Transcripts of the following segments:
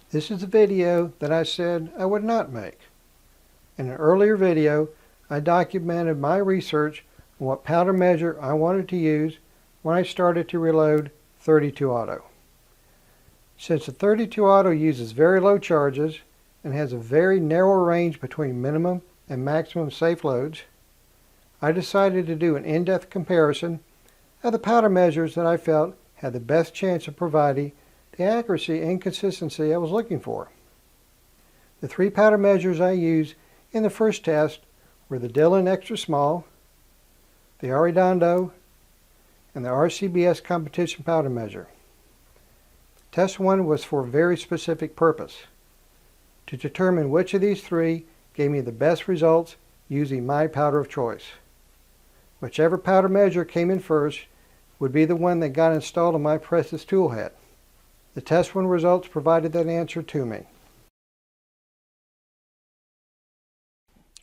This is a video that I said I would not make. In an earlier video, I documented my research on what powder measure I wanted to use when I started to reload 32 Auto. Since the 32 Auto uses very low charges and has a very narrow range between minimum and maximum safe loads, I decided to do an in-depth comparison of the powder measures that I felt had the best chance of providing the accuracy and consistency I was looking for. The three powder measures I used in the first test were the Dillon Extra Small, the Arredondo, and the RCBS Competition Powder Measure. Test 1 was for a very specific purpose, to determine which of these three gave me the best results using my powder of choice. Whichever powder measure came in first would be the one that got installed on my Presses tool head. The Test 1 results provided that answer to me.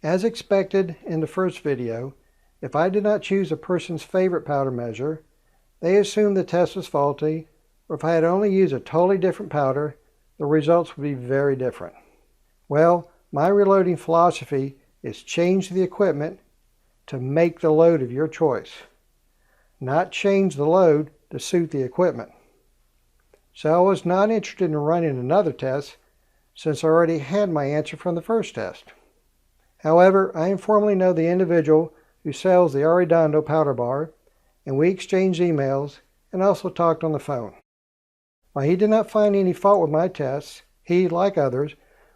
As expected in the first video, if I did not choose a person's favorite powder measure, they assumed the test was faulty, or if I had only used a totally different powder, the results would be very different. Well, my reloading philosophy is change the equipment to make the load of your choice, not change the load to suit the equipment. So I was not interested in running another test since I already had my answer from the first test. However, I informally know the individual who sells the Arredondo powder bar, and we exchanged emails and also talked on the phone. While he did not find any fault with my tests, he, like others,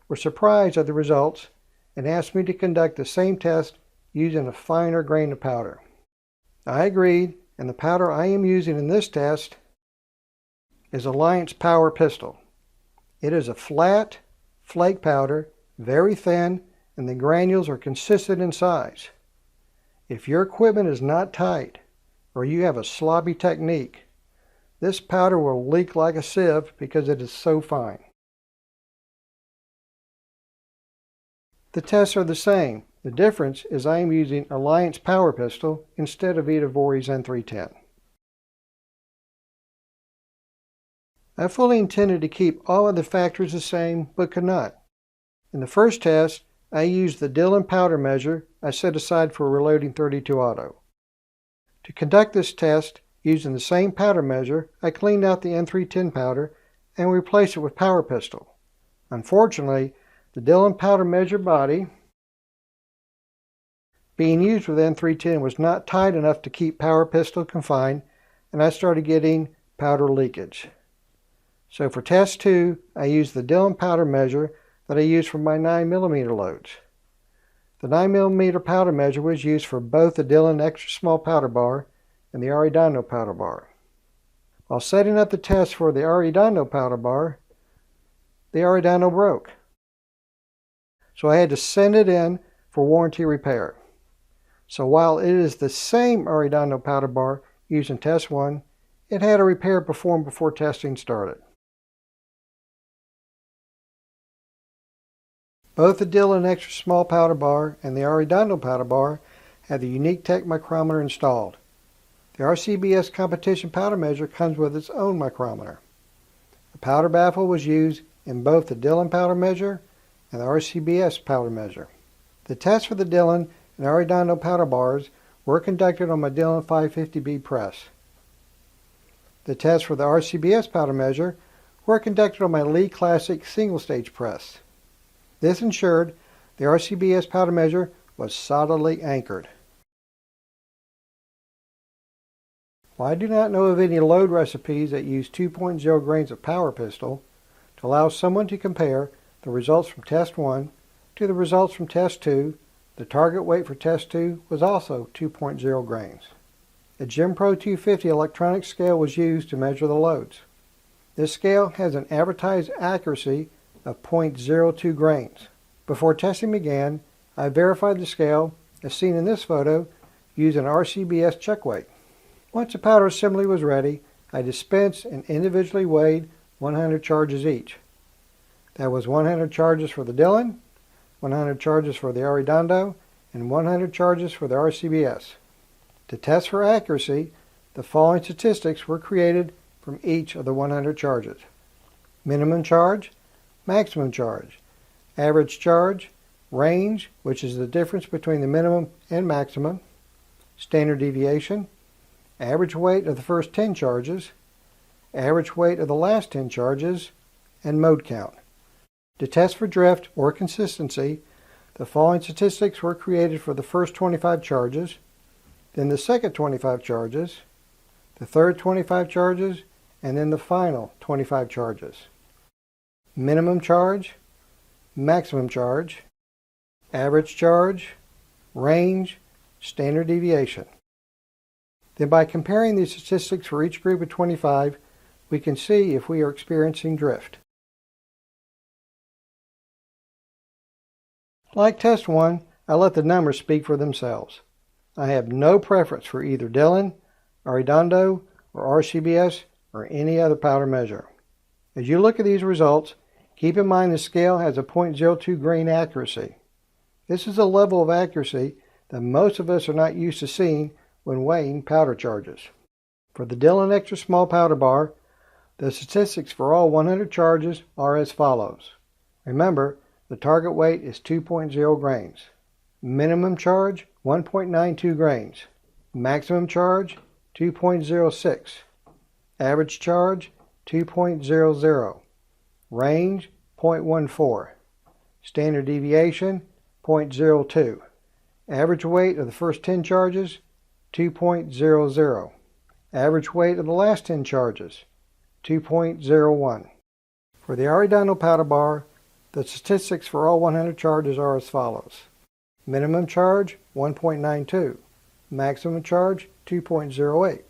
were surprised at the results and asked me to conduct the same test using a finer grain of powder. I agreed, and the powder I am using in this test is Alliance Power Pistol. It is a flat, flake powder, very thin, and the granules are consistent in size. If your equipment is not tight, or you have a sloppy technique, this powder will leak like a sieve because it is so fine. The tests are the same. The difference is I am using Alliance Power Pistol instead of Vita Voorhees N310. I fully intended to keep all of the factors the same, but could not. In the first test, I used the Dillon powder measure I set aside for reloading 32 Auto. To conduct this test using the same powder measure, I cleaned out the N310 powder and replaced it with Power Pistol. Unfortunately, the Dillon powder measure body being used with N310 was not tight enough to keep Power Pistol confined, and I started getting powder leakage. So for test 2, I used the Dillon powder measure that I used for my 9mm loads. The 9mm powder measure was used for both the Dillon Extra Small powder bar and the Arredondo powder bar. While setting up the test for the Arredondo powder bar, the Arredondo broke. So I had to send it in for warranty repair. So while it is the same Arredondo powder bar used in test 1, it had a repair performed before testing started. Both the Dillon Extra Small powder bar and the Arredondo powder bar have the Unique Tech micrometer installed. The RCBS Competition powder measure comes with its own micrometer. The powder baffle was used in both the Dillon powder measure and the RCBS powder measure. The tests for the Dillon and Arredondo powder bars were conducted on my Dillon 550B press. The tests for the RCBS powder measure were conducted on my Lee Classic single stage press. This ensured the RCBS powder measure was solidly anchored. While I do not know of any load recipes that use 2.0 grains of Power Pistol, to allow someone to compare the results from test 1 to the results from test 2, the target weight for test 2 was also 2.0 grains. A GenPro 250 electronic scale was used to measure the loads. This scale has an advertised accuracy of 0.02 grains. Before testing began, I verified the scale, as seen in this photo, using an RCBS check weight. Once the powder assembly was ready, I dispensed and individually weighed 100 charges each. That was 100 charges for the Dillon, 100 charges for the Arredondo, and 100 charges for the RCBS. To test for accuracy, the following statistics were created from each of the 100 charges. Minimum charge maximum charge, average charge, range, which is the difference between the minimum and maximum, standard deviation, average weight of the first 10 charges, average weight of the last 10 charges, and mode count. To test for drift or consistency, the following statistics were created for the first 25 charges, then the second 25 charges, the third 25 charges, and then the final 25 charges. Minimum charge, maximum charge, average charge, range, standard deviation. Then by comparing these statistics for each group of 25, we can see if we are experiencing drift. Like test 1, I let the numbers speak for themselves. I have no preference for either Dillon, Arredondo, or RCBS, or any other powder measure. As you look at these results, keep in mind the scale has a 0.02 grain accuracy. This is a level of accuracy that most of us are not used to seeing when weighing powder charges. For the Dillon Extra Small Powder Bar, the statistics for all 100 charges are as follows. Remember, the target weight is 2.0 grains. Minimum charge, 1.92 grains. Maximum charge, 2.06. Average charge, 2.00. Range, 0.14. Standard deviation, 0.02. Average weight of the first 10 charges, 2.00. Average weight of the last 10 charges, 2.01. For the Arredondo Powder Bar, the statistics for all 100 charges are as follows. Minimum charge, 1.92. Maximum charge, 2.08.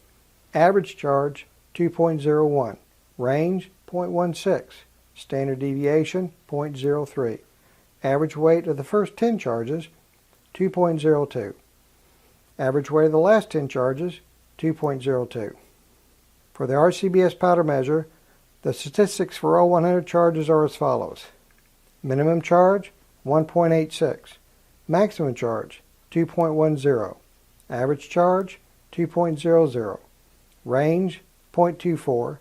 Average charge, 2.01. Range, 0.16. Standard deviation, 0.03. Average weight of the first 10 charges, 2.02. Average weight of the last 10 charges, 2.02. For the RCBS powder measure, the statistics for all 100 charges are as follows. Minimum charge, 1.86. Maximum charge, 2.10. Average charge, 2.00. Range, 0.24.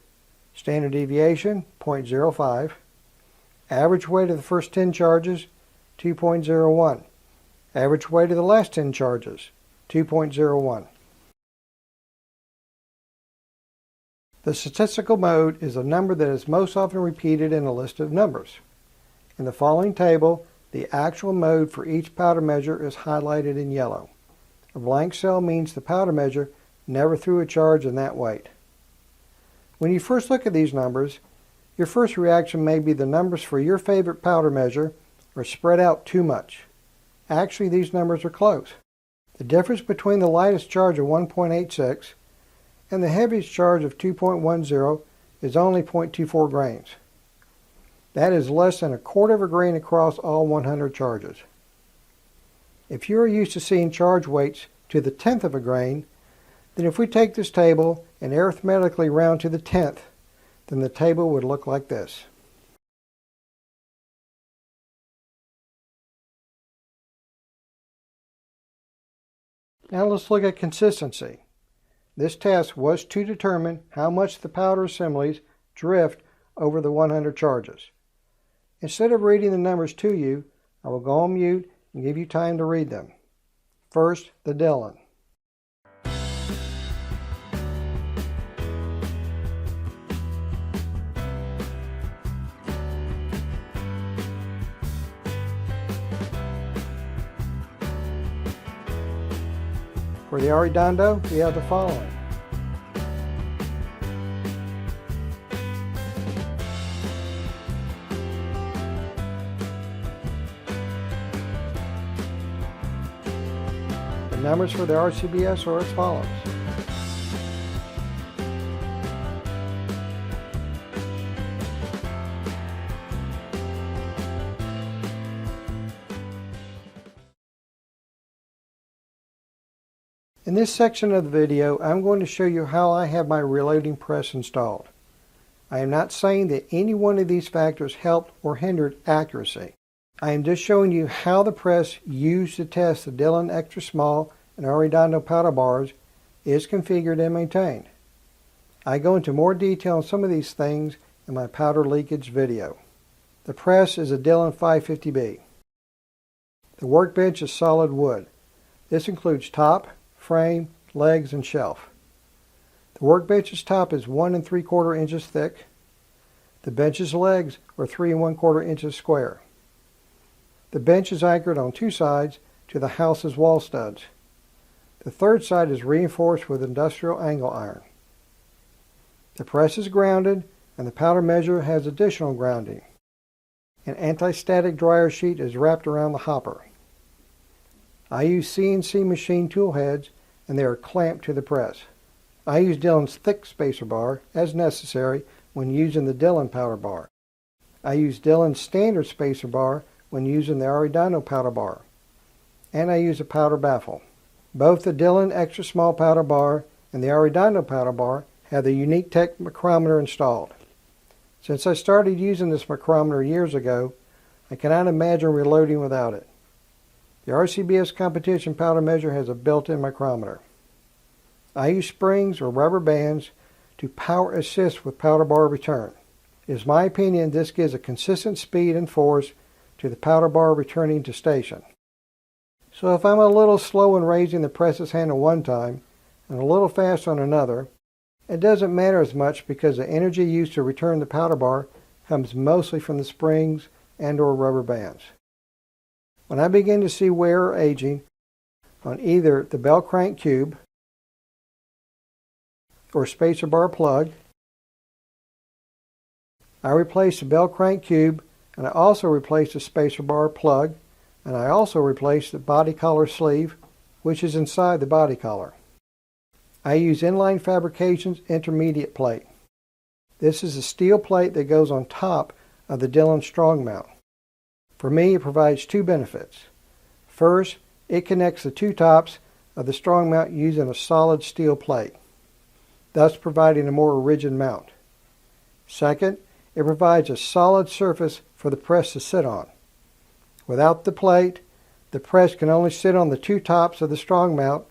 Standard deviation, 0.05. Average weight of the first 10 charges, 2.01. Average weight of the last 10 charges, 2.01. The statistical mode is a number that is most often repeated in a list of numbers. In the following table, the actual mode for each powder measure is highlighted in yellow. A blank cell means the powder measure never threw a charge in that weight. When you first look at these numbers, your first reaction may be the numbers for your favorite powder measure are spread out too much. Actually, these numbers are close. The difference between the lightest charge of 1.86 and the heaviest charge of 2.10 is only 0.24 grains. That is less than a quarter of a grain across all 100 charges. If you are used to seeing charge weights to the tenth of a grain, then if we take this table and arithmetically round to the tenth, then the table would look like this. Now let's look at consistency. This test was to determine how much the powder assemblies drift over the 100 charges. Instead of reading the numbers to you, I will go on mute and give you time to read them. First, the Dillon. For the Arredondo, we have the following. The numbers for the RCBS are as follows. In this section of the video, I'm going to show you how I have my reloading press installed. I am not saying that any one of these factors helped or hindered accuracy. I am just showing you how the press used to test the Dillon Extra Small and Arredondo powder bars is configured and maintained. I go into more detail on some of these things in my powder leakage video. The press is a Dillon 550B. The workbench is solid wood. This includes top, frame, legs, and shelf. The workbench's top is 1 3/4 inches thick. The bench's legs are 3 1/4 inches square. The bench is anchored on 2 sides to the house's wall studs. The third side is reinforced with industrial angle iron. The press is grounded and the powder measure has additional grounding. An anti-static dryer sheet is wrapped around the hopper. I use CNC machine tool heads and they are clamped to the press. I use Dillon's thick spacer bar as necessary when using the Dillon powder bar. I use Dillon's standard spacer bar when using the Aridano powder bar. And I use a powder baffle. Both the Dillon extra small powder bar and the Aridano powder bar have the Unique Tech micrometer installed. Since I started using this micrometer years ago, I cannot imagine reloading without it. The RCBS Competition powder measure has a built-in micrometer. I use springs or rubber bands to power assist with powder bar return. It is my opinion this gives a consistent speed and force to the powder bar returning to station. So if I'm a little slow in raising the press's handle one time and a little fast on another, it doesn't matter as much because the energy used to return the powder bar comes mostly from the springs and or rubber bands. When I begin to see wear or aging on either the bell crank cube or spacer bar plug, I replace the bell crank cube and I also replace the spacer bar plug and I also replace the body collar sleeve which is inside the body collar. I use Inline Fabrications intermediate plate. This is a steel plate that goes on top of the Dillon Strong Mount. For me, it provides 2 benefits. First, it connects the 2 tops of the Strong Mount using a solid steel plate, thus providing a more rigid mount. Second, it provides a solid surface for the press to sit on. Without the plate, the press can only sit on the 2 tops of the Strong Mount,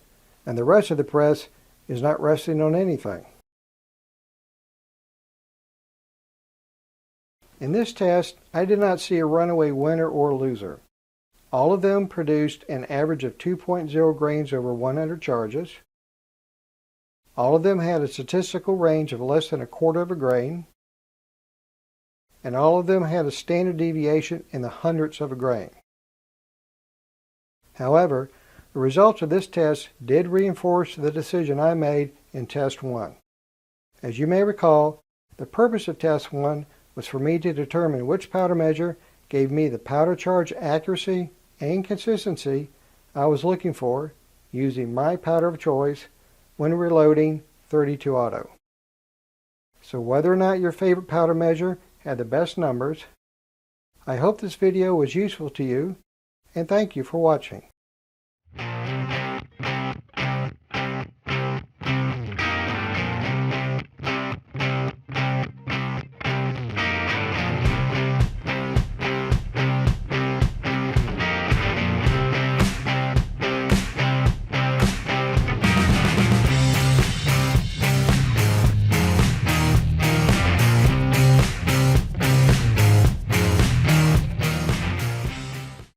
and the rest of the press is not resting on anything. In this test, I did not see a runaway winner or loser. All of them produced an average of 2.0 grains over 100 charges. All of them had a statistical range of less than 1/4 of a grain. And all of them had a standard deviation in the hundredths of a grain. However, the results of this test did reinforce the decision I made in Test 1. As you may recall, the purpose of Test 1 was for me to determine which powder measure gave me the powder charge accuracy and consistency I was looking for using my powder of choice when reloading .32 Auto. So whether or not your favorite powder measure had the best numbers, I hope this video was useful to you and thank you for watching.